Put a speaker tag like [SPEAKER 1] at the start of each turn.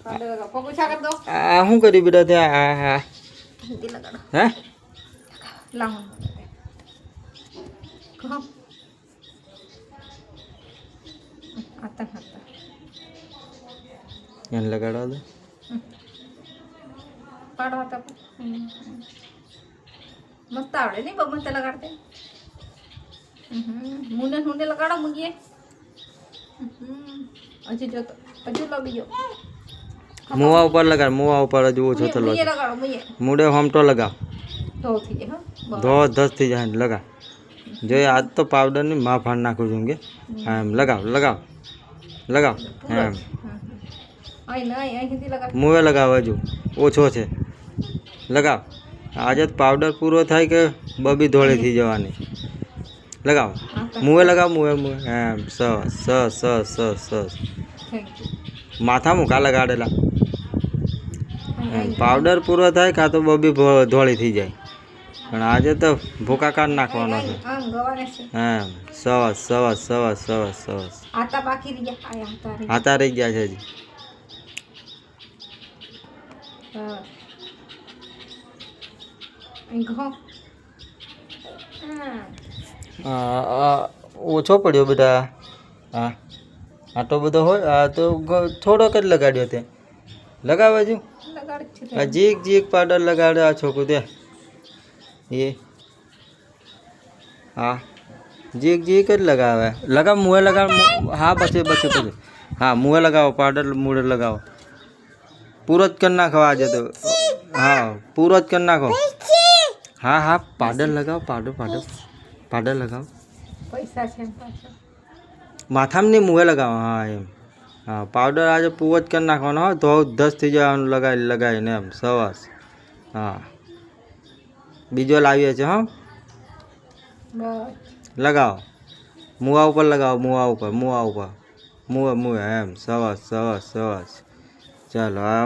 [SPEAKER 1] આ શું કર્યું બેટા ત્યાં? હા હે એને લગાડવા દો.
[SPEAKER 2] મસ્ત આવડે નહીં બબન તે લગાડતે. મુને હુંને લગાડો મુગીએ. હજી જો તો હજુ લો બીજો
[SPEAKER 1] મુવા ઉપર લગાડ, મુવા ઉપર હજુ ઓછો તો
[SPEAKER 2] મુએ લગાડો મુએ
[SPEAKER 1] મૂડે હોમટો લગાવ,
[SPEAKER 2] ધો થઈ જાય હા
[SPEAKER 1] ધો ધસ થઈ જાય લગાવ. જોઈએ આજ તો પાવડરની માફાણ નાખું છું કે એમ લગાવ લગાવ લગાવ એમ
[SPEAKER 2] અહીં નહીં અહીંથી લગાડ.
[SPEAKER 1] મુવે લગાવ, હજુ ઓછો છે લગાવ. આજે તો પાવડર પૂરો થાય કે બબી ધોળી થઈ જવાની. લગાવ મુવે લગાવ, મુવે મુવે એમ સરસ સરસ સરસ સરસ સરસ. માથા મુકા લગાડેલા એમ પાવડર પૂરો થાય કાં તો બબી ધોળી થઈ જાય. પણ આજે તો ભૂકા કાઢ નાખવાનો છે
[SPEAKER 2] આમ ગવાને છે
[SPEAKER 1] એમ. સરસ સરસ સરસ સરસ સરસ.
[SPEAKER 2] આતા બાકી રહી ગયા. આયા હતા
[SPEAKER 1] હાથા રહી ગયા છે હજી.
[SPEAKER 2] હા અહીં ઘો.
[SPEAKER 1] ઓછો પડ્યો બેટા. હા આટલો બધો હોય. આ તો થોડોક જ લગાડ્યો તે. લગાવ હજુ.
[SPEAKER 2] લગાડ છે
[SPEAKER 1] આ જીક જીક પાવડર લગાડે આ છોકરું તે. એ હા જીક જીક જ લગાવે. લગાવ મુએ લગાવ. હા પછી પછી પછી હા મુએ લગાવો પાવડર, મૂળે લગાવો. પૂરો જ કરી નાખો આજે તો. હા પૂરો જ કરી નાખો. હા હા પાવડર લગાવો, પાવડર પાવડર પાવડર લગાવો.
[SPEAKER 2] પૈસા છે પાછા
[SPEAKER 1] માથામાં નહીં મુએ લગાવો. હા એમ હા પાવડર આજે પૂરો જ કરી નાખવાનો હોય તો ધસ થઈ જવાનું લગાવી લગાવીને એમ સરસ. હા બીજો લાવીએ છીએ હા.
[SPEAKER 2] બસ
[SPEAKER 1] લગાવો મુવા ઉપર લગાવો, મુવા ઉપર મુવા ઉપર મુવે મુવે એમ સરસ સરસ સરસ. ચાલો આ